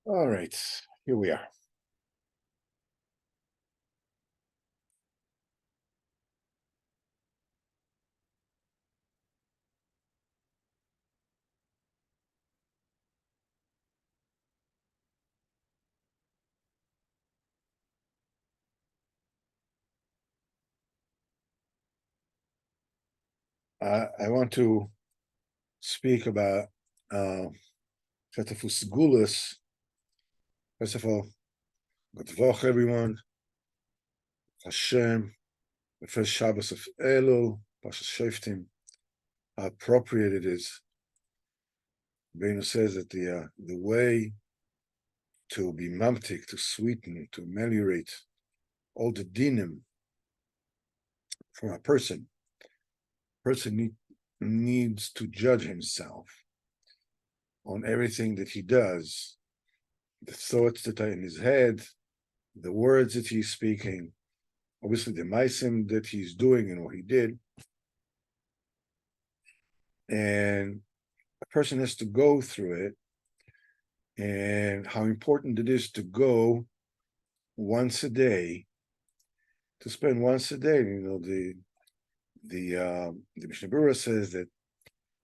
All right, here we are. I want to speak about Chetafus Gulas. First of all, good Vach, everyone. Hashem, the first Shabbos of Elul, Pashas Shoftim. How appropriate it is. Benu says that the way to be mamtik, to sweeten, to ameliorate all the dinim from a person needs to judge himself on everything that he does, the thoughts that are in his head, the words that he's speaking, obviously the maisim that he's doing and what he did. And a person has to go through it, and how important it is to go once a day, to spend once a day. The Mishnah Berurah says that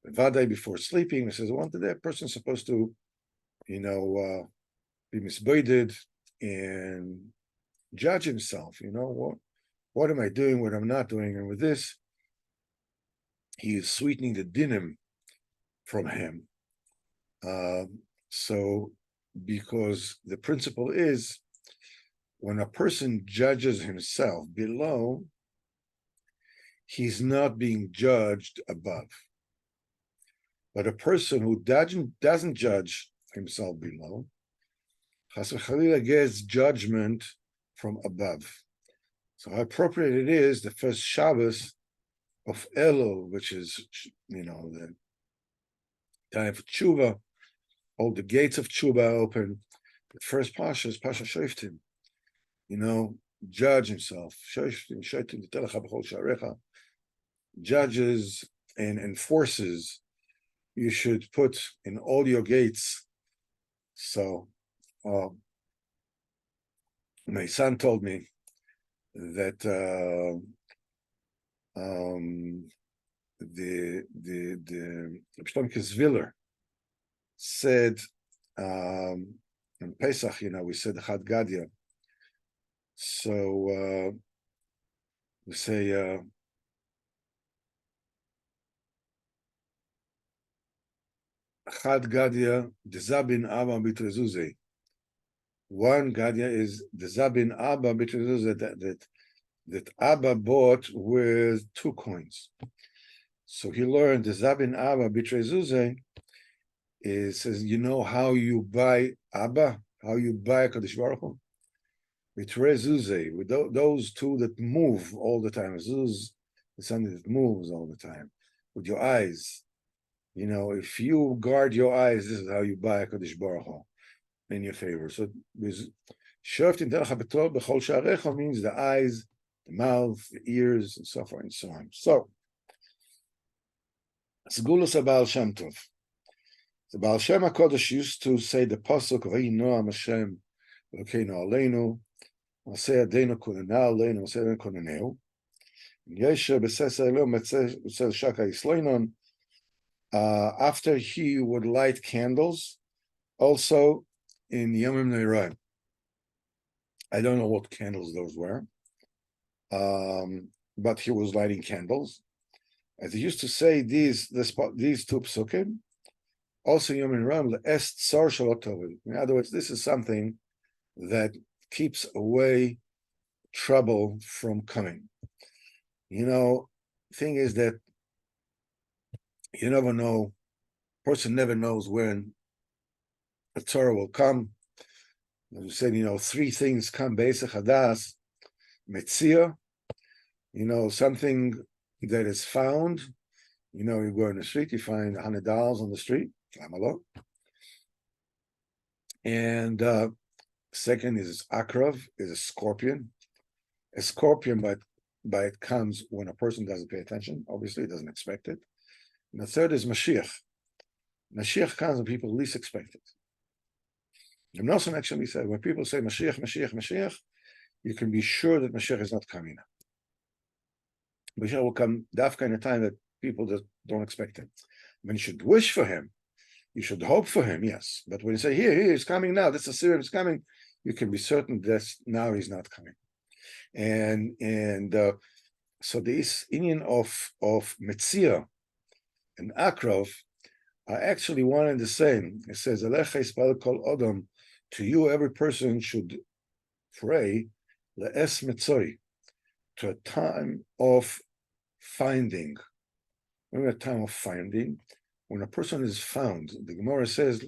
Vadai before sleeping, it says once a day a person is supposed to, be misguided and judge himself. What am I doing? What I'm not doing? And with this, he is sweetening the dinim from him. So, because the principle is, when a person judges himself below, he's not being judged above. But a person who doesn't judge himself below, Chas v'chalila gets judgment from above. So how appropriate it is, the first Shabbos of Elul, which is, the time for tshuva, all the gates of tshuva are open. The first Pasha is Pasha Shoftim. Judge himself. Judges and enforces, you should put in all your gates. So, my son told me that the Shlomo Zviller said in Pesach, we said Chad Gadya. So we say Chad Gadya Dezabin Abba Bitrezuzei. One Gadya is Dezabin Abba Bitrezuzei that Abba bought with 2 coins. So he learned Dezabin Abba Bitrezuzei is, says, how you buy Abba, how you buy Kadosh Baruch Hu? Bitrezuzei, with those 2 that move all the time. Zuz is something that moves all the time. With your eyes. If you guard your eyes, this is how you buy a Kadosh Baruch Hu in your favor. So, Shoftim Telach B'Tov B'Chol Sha'arecha means the eyes, the mouth, the ears, and so forth and so on. So, Sichos Baal Shem Tov. The Baal Shem HaKodesh used to say the pasuk V'hi Noam Hashem Elokeinu Aleinu Maseh Adeinu Kunena Aleinu Maseh Adeinu Kuneneu Yesher B'Seser Elo Metzel Shaka Yisleinon. After he would light candles, also in Yomim Neirah. I don't know what candles those were, but he was lighting candles. As he used to say, these 2 psukim, also Yomim Neirah, Est Sar Shalot Tovim. In other words, this is something that keeps away trouble from coming. Thing is that you never know, person never knows when a Torah will come. As we said, 3 things come, Be'esach Hadas, Metzia, something that is found. You go in the street, you find $100 on the street, and second is Akrav, is a scorpion. A scorpion, but it comes when a person doesn't pay attention, obviously, doesn't expect it. And the third is Mashiach. Mashiach comes when people least expect it. The Nosson actually said, when people say Mashiach, Mashiach, Mashiach, you can be sure that Mashiach is not coming now. Mashiach will come dafka in a time that people just don't expect him. When you should wish for him, you should hope for him, yes. But when you say, here, he's coming now, this Assyria is coming, you can be certain that now he's not coming. And so this union of Metzia and Akrov are actually one and the same. It says, Alecha Yispal Kol Odom, to you every person should pray le'es metzoi, to a time of finding. When a time of finding, when a person is found, the Gemara says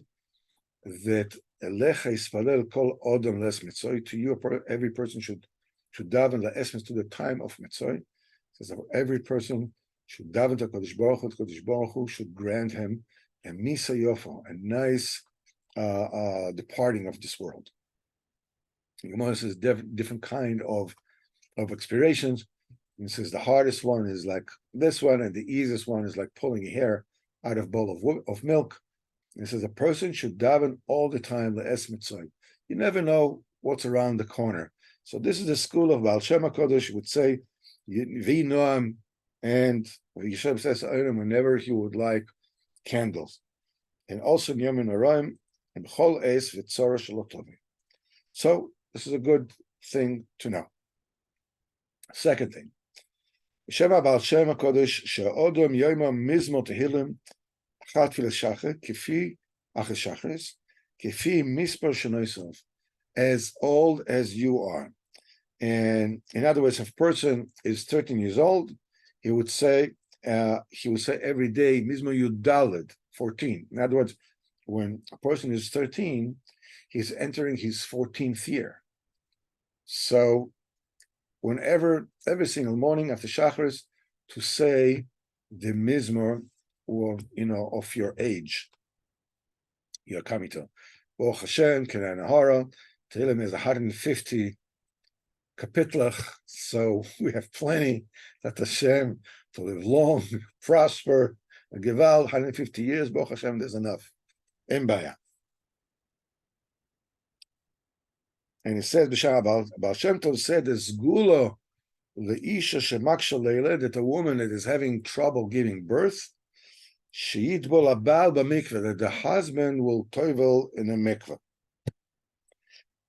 that Alecha Yispalel Kol Odom le'es metzoi, to you every person should daven le'es metzoi, to the time of metzoi. It says that every person should daven to Kodesh Baruch Hu, Kodesh Baruch Hu should grant him a misa yofo, a nice departing of this world. The Gemara says different kind of expirations. It says the hardest one is like this one, and the easiest one is like pulling a hair out of a bowl of milk. And it says a person should daven all the time le'es mitzvah. You never know what's around the corner. So this is the school of Baal Shem HaKodesh, would say, Vi Noam, and Yishem says whenever he would like candles. And also Yamin Araim, and Chol Es V'tzara Shelo Tovi. So this is a good thing to know. Second thing, Shema Baal Shem HaKodesh she'odom yoyma mizmo tehillim achat fil shachar kifi achas shachris kifi mispar shenoisov, as old as you are. And in other words, if a person is 13 years old, he would say every day mizmo yudaled 14. In other words, when a person is 13, he's entering his 14th year. So every single morning after Shacharis, to say the mizmor of your age, your kamito. Baruch Hashem, Kenan Ahara, Tehillim is 150 kapitlach, so we have plenty, that Hashem, to live long, prosper, and give out 150 years, Baruch Hashem, there's enough. En baya. And it says, Baal Shem Tov said, there's gula, the isha shemaksha leile, that a woman that is having trouble giving birth, she'yitbol abal b'mikveh, that the husband will toivel in a mikveh.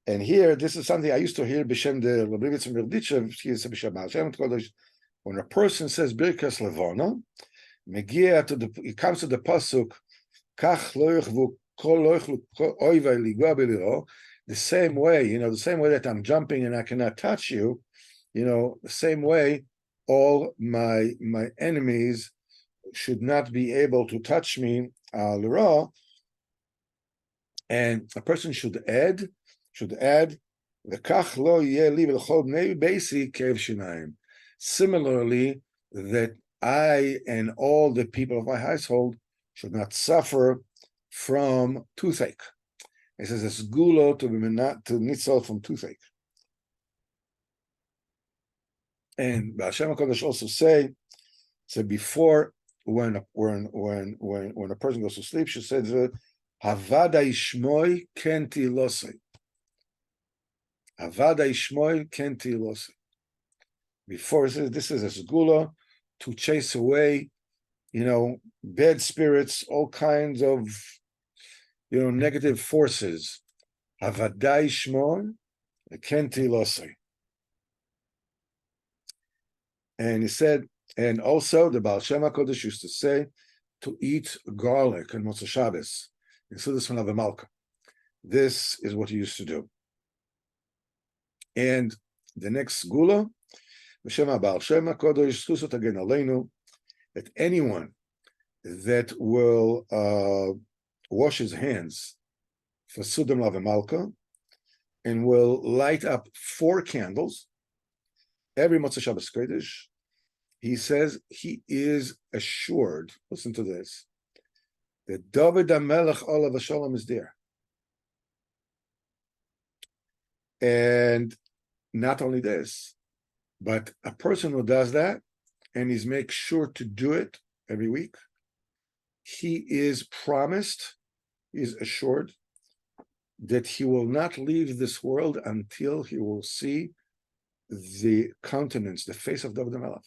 And here, this is something I used to hear b'shem the Rabbi Yitzchak Berditchev, he said b'shem Baal Shem Tov, when a person says Birkas Levana, it comes to the pasuk, Kach lo yichvu kol lo yichlu oivai ligua b'liro, the same way that I'm jumping and I cannot touch you, the same way all my enemies should not be able to touch me, lira. And a person should add the kach lo yeh li v'lchol bnei beisi kev shinayim. Similarly, that I and all the people of my household should not suffer from toothache. It says it's gulo to nitzal from toothache. And Baal Shem HaKodesh also say before when a person goes to sleep, she says Havada ishmoi kenti losei. Havada ishmoi kenti losei. Before it says this is a segula to chase away, bad spirits, all kinds of negative forces. Havada ishmoi kenti losei. And he said, and also the Baal Shem HaKodesh used to say to eat garlic and Motzei Shabbos. This one of the Malka. This is what he used to do. And the next gula, B'Shem Baal Shem HaKodesh Susot Again Aleinu, that anyone that will wash his hands for Sudam Lavamalka and will light up 4 candles every Motzei Shabbos Kodesh, he says he is assured, listen to this, that David HaMelech Olav HaShalom is there. And not only this, but a person who does that and he's makes sure to do it every week, he is promised, he is assured that he will not leave this world until he will see the countenance, the face of David HaMelech.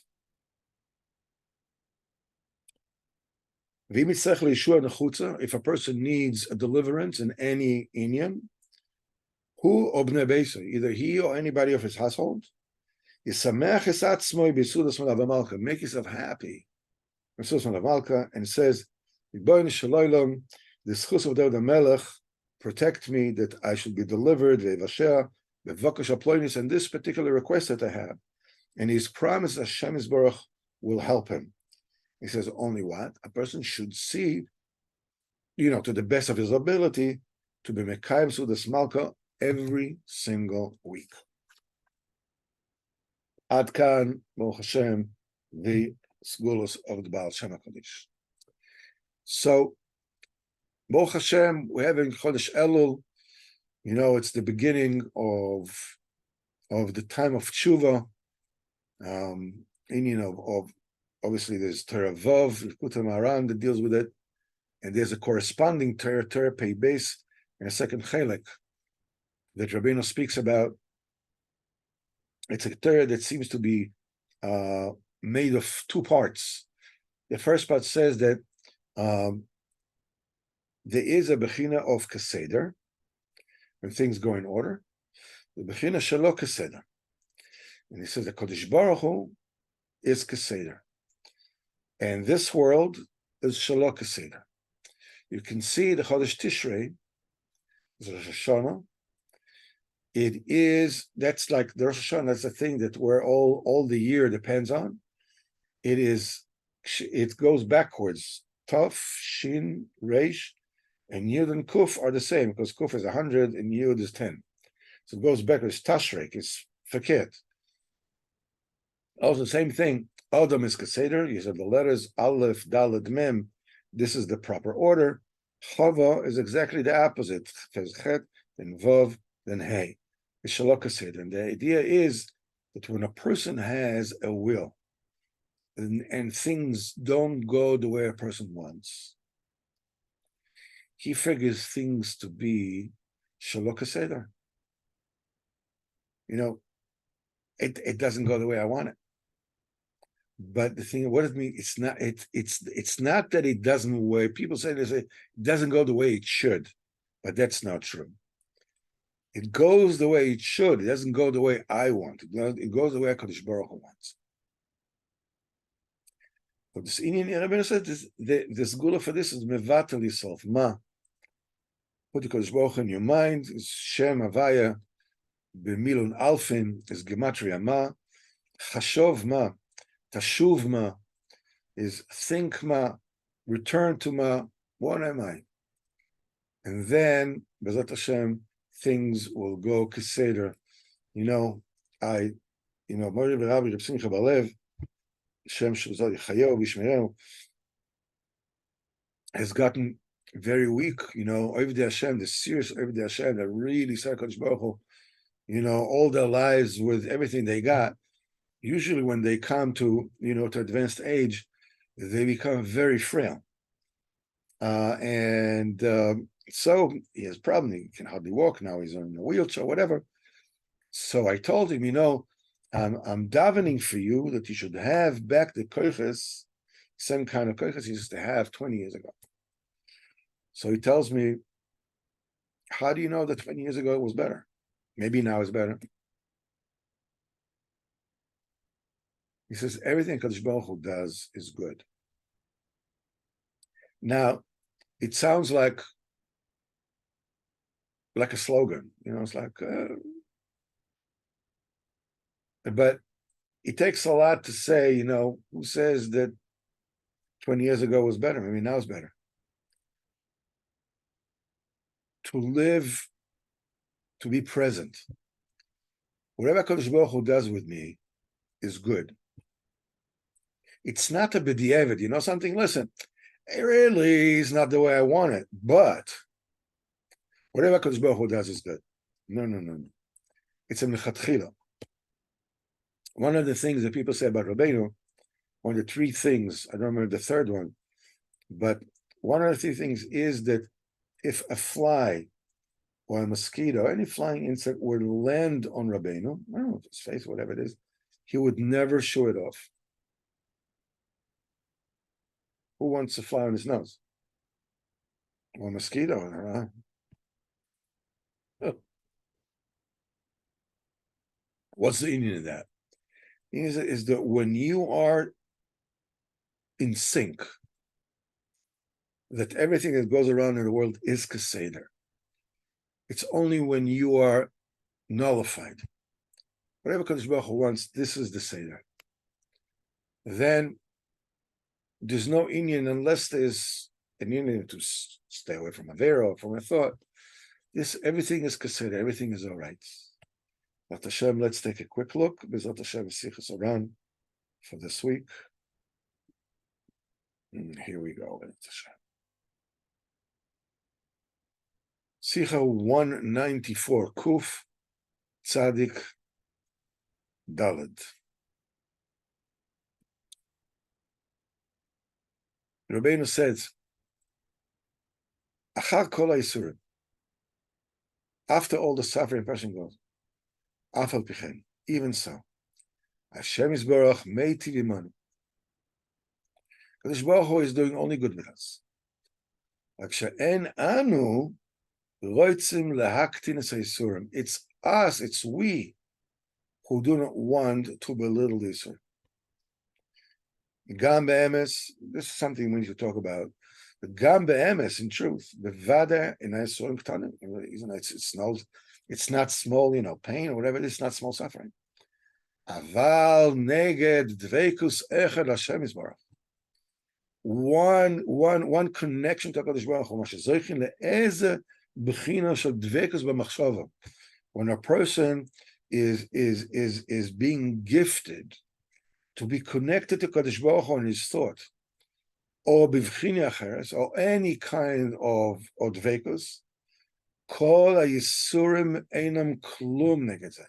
If a person needs a deliverance in any inyan, either he or anybody of his household, make yourself happy. And it says, the schus of David HaMelech, protect me that I should be delivered, and this particular request that I have. And he's promised Hashem Yisborach will help him. He says, only what? A person should see, to the best of his ability, to be Mekayim Sudas Malka every single week. Ad kan, Baruch Hashem, the Sgulos of the Baal Shem Tov. So, Baruch Hashem, we're having Chodesh Elul. It's the beginning of the time of Tshuva. Of obviously there's Torah Vav, Sichos Haran that deals with it, and there's a corresponding Torah Pei Beis in a second Chelek that Rabbeinu speaks about. It's a Torah that seems to be made of two parts. The first part says that there is a Bechina of Keseder, when things go in order, the Bechina Shelo Keseder. And he says the Kodesh Baruch Hu is Keseder. And this world is Shelo Keseder. You can see the Chodesh Tishrei, Rosh Hashanah. That's like the Rosh Hashanah, that's the thing that where all the year depends on. It goes backwards. Tov, Shin, Reish, and Yud and Kuf are the same, because Kuf is 100 and Yud is 10. So it goes backwards. Tashreik, it's Faket. Also, the same thing. Adam is Keseder. You have the letters Aleph, Dalet, Mem. This is the proper order. Chava is exactly the opposite. Chet, then Vav, then Hey. It's Shelo Keseder. And the idea is that when a person has a will and things don't go the way a person wants, he figures things to be Shelo Keseder. It doesn't go the way I want it. But the thing, what does it mean? It's not that it doesn't way. People say it doesn't go the way it should, but that's not true. It goes the way it should. It doesn't go the way I want. It goes the way HaKadosh Baruch Hu wants. But this Indian Rabbeinu said this gula for this is mevatel yourself. Put the HaKadosh Baruch Hu in your mind. Is Shem Havaya b'milun alfin is gematria ma. Chashov ma. Tashuv ma is think ma, return to ma, what am I? And then, B'ezrat Hashem, things will go keseder. Mori Rabbi Reb Simcha Balev, Shem Shuzal Yechayehu V'Yishmereu, has gotten very weak. Ovdei Hashem, the serious Ovdei Hashem that really serve HaKadosh Baruch Hu, all their lives with everything they got. Usually when they come to advanced age, they become very frail. So he has a problem. He can hardly walk now. He's in a wheelchair, whatever. So I told him, I'm davening for you that you should have back the koiches, same kind of koiches he used to have 20 years ago. So he tells me, how do you know that 20 years ago it was better? Maybe now it's better. He says, everything Kadosh Baruch Hu does is good. Now, it sounds like a slogan, it's like, but it takes a lot to say, who says that 20 years ago was better? Maybe now it's better. To live, to be present. Whatever Kadosh Baruch Hu does with me is good. It's not a b'diavad, something, listen, it really is not the way I want it, but whatever HaKadosh Baruch Hu does is good. No. It's a mechatchila. One of the things that people say about Rabbeinu, one of the three things, I don't remember the third one, but one of the three things is that if a fly or a mosquito, any flying insect would land on Rabbeinu, I don't know, his face, whatever it is, he would never shoo it off. Who wants to fly on his nose? Or a mosquito. What's the meaning of that? Is that when you are in sync, that everything that goes around in the world is Keseder. It's only when you are nullified. Whatever Kadosh Baruch Hu wants, this is the Seder. Then there's no Inyan unless there's an Inyan to stay away from a Vera or from a thought. Everything is Keseder, everything is all right. But Hashem, let's take a quick look. Bezat Hashem, Sichos Haran for this week. Here we go. Sicha 194, Kuf, Tzadik, Daled. Rabbeinu says, Achar kol ha'isurim, after all the suffering, person goes, Afal pichem, even so, Hashem Yisborach meiti v'imanu. Kadosh Baruch Hu is doing only good with us. She'en anu roitzim lehaktin es ha'isurim. It's us, it's we, who do not want to belittle the Yisurim. Gam be'emes, this is something we need to talk about. The gam be'emes, in truth, bevada in ha'isurim k'tanim. It's not small, pain or whatever it is. It's not small suffering. Aval neged dveikus echad Hashem Yisborach. One connection to HaKadosh Baruch Hu. Mashezoichin le'eze b'china shel dveikus b'machshava. When a person is being gifted to be connected to HaKadosh Baruch Hu in his thought, or b'vchina acheres, or any kind of dveikus, Kol ha'yisurim einam klum neged zeh.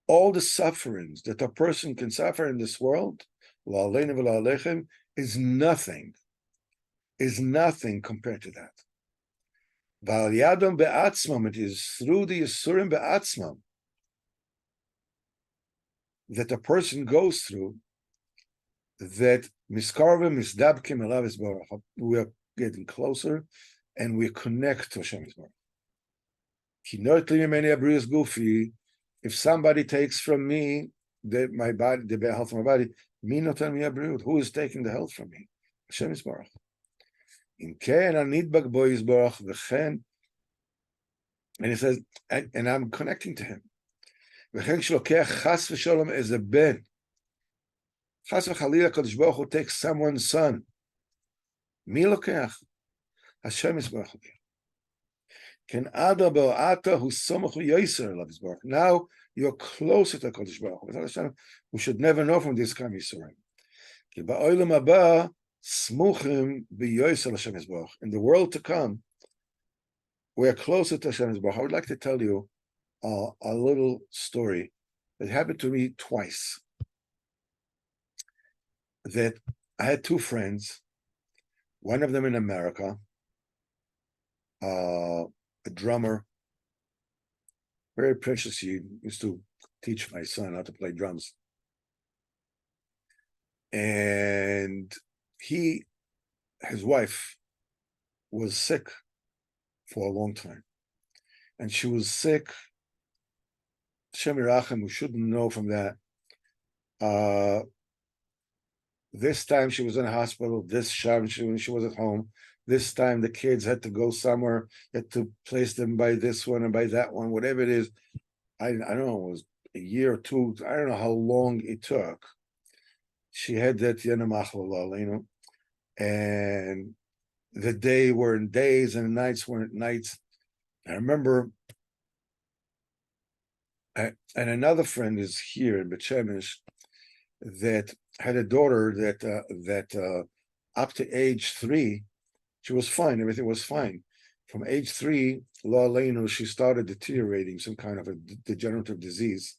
All the sufferings that a person can suffer in this world, la'aleinu v'la'alechem, is nothing compared to that. V'al yadam be'atzmam, it is through the yisurim be'atzmam that a person goes through that miskarvim misdabkim elav Yisborach. We are getting closer and we connect to Hashem Yisborach. If somebody takes from me my body, the health of my body, who is taking the health from me? Hashem Yisborach. And he says, and I'm connecting to him. As a ben, Chas v'chalila, Kadosh Baruch Hu takes someone's son. Mi lokeach? Hashem Yisborach. Ken ada be'ata hu somachu yoser elav Yisborach. Now you're closer to Kadosh Baruch Hu. Without Hashem, we should never know from this kind of Yisurim. Ki ba'olam haba smuchim b'yoser Hashem Yisborach. In the world to come, we are closer to Hashem Yisborach. I would like to tell you a little story that happened to me twice. That I had two friends, one of them in America, a drummer, very precious. He used to teach my son how to play drums. And his wife was sick for a long time. And she was sick, Shem Yirachem, we shouldn't know from that. This time she was in a hospital, this time she was at home. This time the kids had to go somewhere, had to place them by this one and by that one, whatever it is. I don't know, it was a year or two. I don't know how long it took. She had that Yenamach, and the day were in days and the nights weren't nights. I remember, and another friend is here in Bet Shemesh that had a daughter that up to age 3, she was fine. Everything was fine. From age 3, Lo Aleinu, she started deteriorating, some kind of a degenerative disease.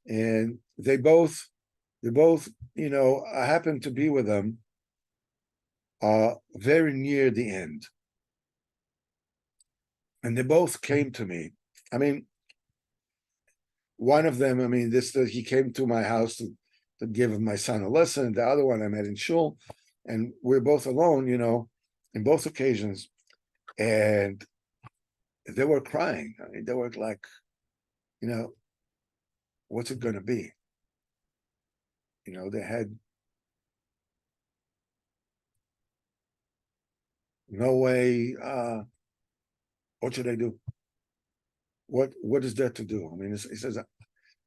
And they both, I happened to be with them very near the end. And they both came to me. I mean, one of them, he came to my house to give my son a lesson. The other one I met in shul, and we're both alone, in both occasions. And they were crying. They were like, what's it going to be? They had no way. What should I do? What is there to do? He says,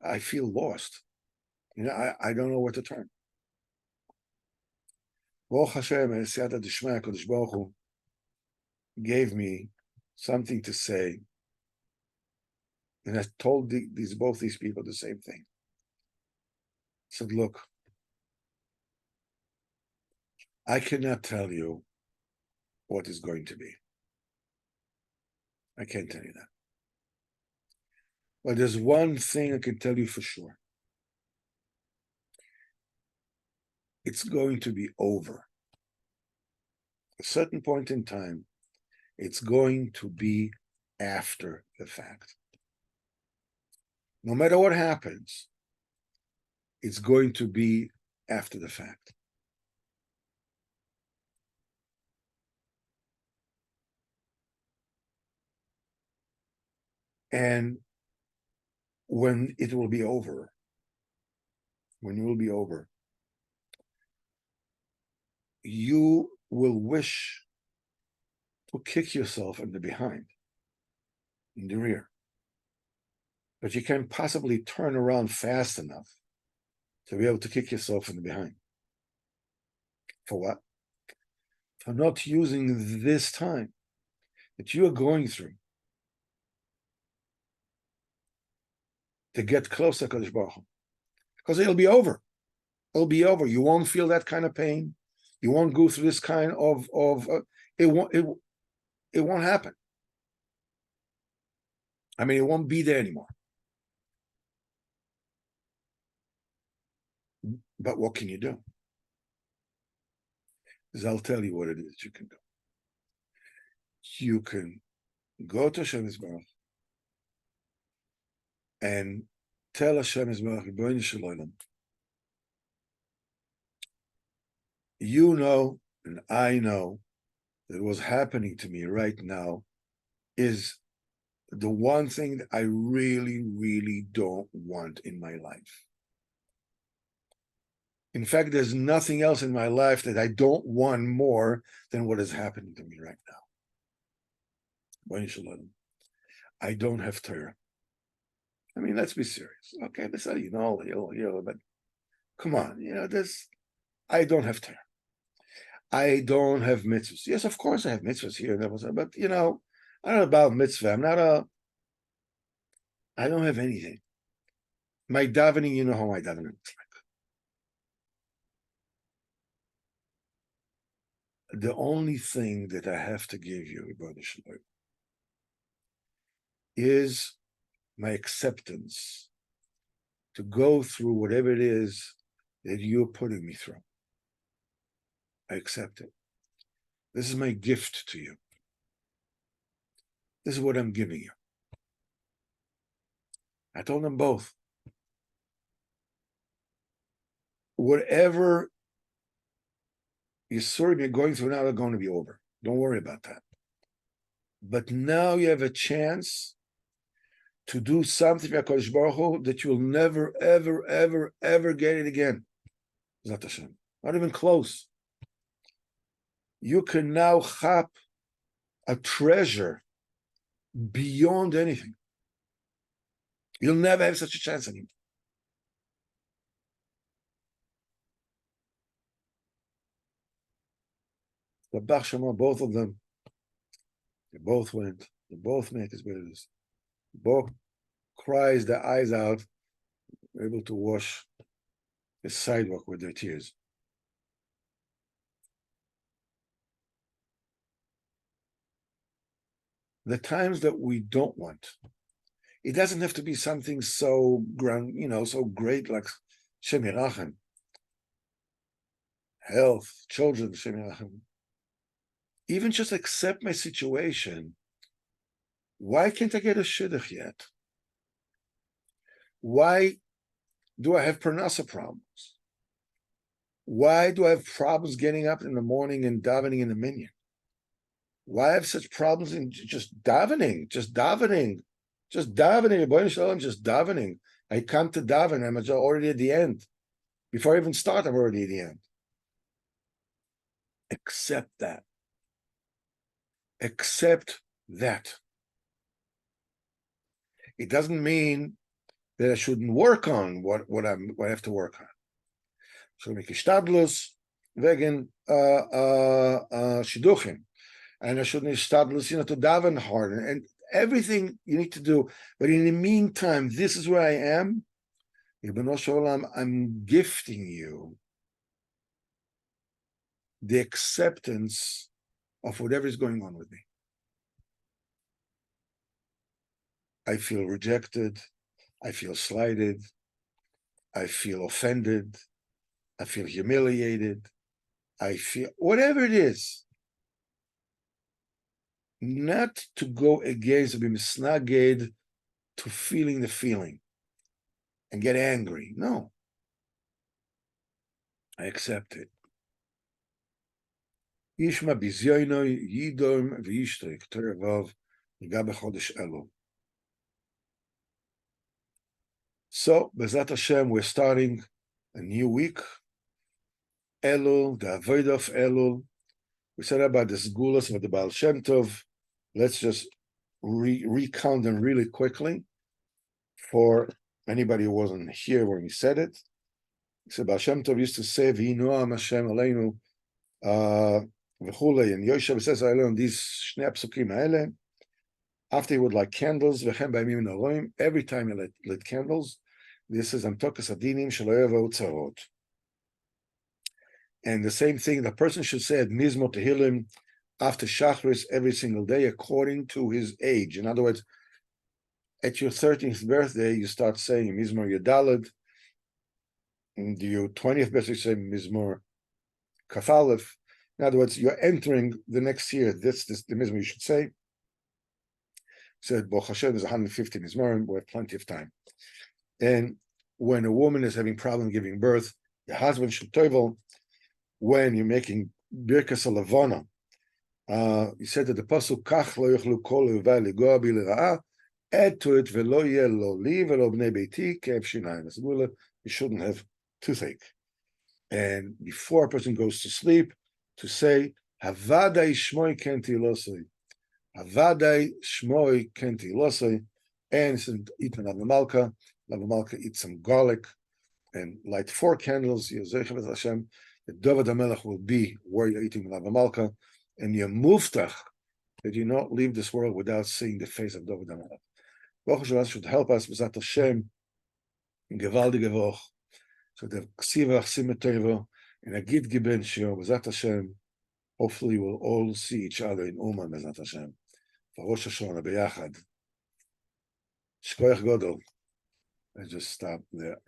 I feel lost. I don't know where to turn. Baruch Hashem, Siyata Dishmaya, Kodesh Baruch Hu gave me something to say, and I told both these people the same thing. I said, look, I cannot tell you what is going to be. I can't tell you that. But there's one thing I can tell you for sure. It's going to be over. At a certain point in time, it's going to be after the fact. No matter what happens, it's going to be after the fact. And when it will be over, you will wish to kick yourself in the behind, in the rear. But you can't possibly turn around fast enough to be able to kick yourself in the behind. For what? For not using this time that you are going through to get closer to Kodesh Baruch Hu. Because it'll be over. It'll be over. You won't feel that kind of pain. You won't go through this kind of it won't happen. It won't be there anymore. But what can you do? Because I'll tell you what it is you can do. You can go to Hashem Yisbarach and tell Hashem Yisbarach, Ribono Shel Olam, you know, and I know that what's happening to me right now is the one thing that I really, really don't want in my life. In fact, there's nothing else in my life that I don't want more than what is happening to me right now. Ribono Shel Olam, I don't have Torah. Let's be serious. Okay, that's how but come on, I don't have Torah. I don't have mitzvahs. Yes, of course I have mitzvahs here and there, but I'm not about mitzvah. I don't have anything. My davening, you know how my davening looks like. The only thing that I have to give you, Ribono Shel Olam, is my acceptance to go through whatever it is that you're putting me through. I accept it. This is my gift to you. This is what I'm giving you. I told them both. Whatever you're going through now are going to be over. Don't worry about that. But now you have a chance to do something for HaKadosh Baruch Hu that you'll never, ever, ever, ever get it again. Zat Hashem. Not even close. You can now chap a treasure beyond anything. You'll never have such a chance anymore. The Bach Shema, both of them, they both went, they both made his brothers. Both cries their eyes out, able to wash the sidewalk with their tears. The times that we don't want, it doesn't have to be something so grand, so great like Shem Yerachem, health, children, Shem Yerachem. Even just accept my situation Why can't I get a shidduch yet? Why do I have parnasa problems? Why do I have problems getting up in the morning and davening in the minyan? Why have such problems in just davening, just davening, just davening? I come to daven, I'm already at the end. Before I even start, I'm already at the end. Accept that. Accept that. It doesn't mean that I shouldn't work on what I have to work on. So make ishtadlus wegen shidduchim, and I shouldn't ishtadlus, to daven hard and everything you need to do. But in the meantime, this is where I am. I'm gifting you the acceptance of whatever is going on with me. I feel rejected. I feel slighted. I feel offended. I feel humiliated. I feel whatever it is. Not to go against, be misnaged to feeling the feeling and get angry. No. I accept it. Yishma bizyoino yidom v'yishtek terevov yigabe chodesh elu. So, Bezat Hashem, we're starting a new week. Elul, the Avodah of Elul. We said about the Sgulas of the Baal Shem Tov. Let's just recount them really quickly for anybody who wasn't here when he said it. So Baal Shem Tov used to say, V'inoam Hashem Aleinu, v'chulei, and Yoshev says, on these shnei psukim ha'ele, after he would light candles, v'chem b'yamim noroim, every time he lit candles, this is Amtokas Adinim shelo yavou tzarot. And the same thing, the person should say at Mizmor Tehillim after Shachris every single day according to his age. In other words, at your 13th birthday, you start saying Mizmor Yadalad. And your 20th birthday, you say Mizmor Kafalef. In other words, you're entering the next year. This the Mizmor you should say. So Baruch Hashem, there's 150 Mizmorim. We have plenty of time. And when a woman is having problem giving birth, the husband should tovel. When you're making birkas alavana, you said that the pasuk kach lo yochlu kol levai ligoa bi lera'a. Add to it velo yeh lo li velo bnei beiti ke'ev shinayim. You shouldn't have toothache. And before a person goes to sleep, to say havadai shmoi kenti losei, havadai shmoi kenti losei, and eat an lava malka, eat some garlic, and light 4 candles. Yezechem es Hashem. The David HaMelech will be where you're eating lava malka, and you're muftach that you not leave this world without seeing the face of David HaMelech. Baruch Hashem should help us, Bezat Hashem, in Gevaldige Woch, so the Ksiva Simetevo, and Agid Giben Shio, Bezat Hashem, hopefully we'll all see each other in Uman, Bezat Hashem, for Rosh Hashanah, Beyachad. Shkoyach Godol. I just stop there.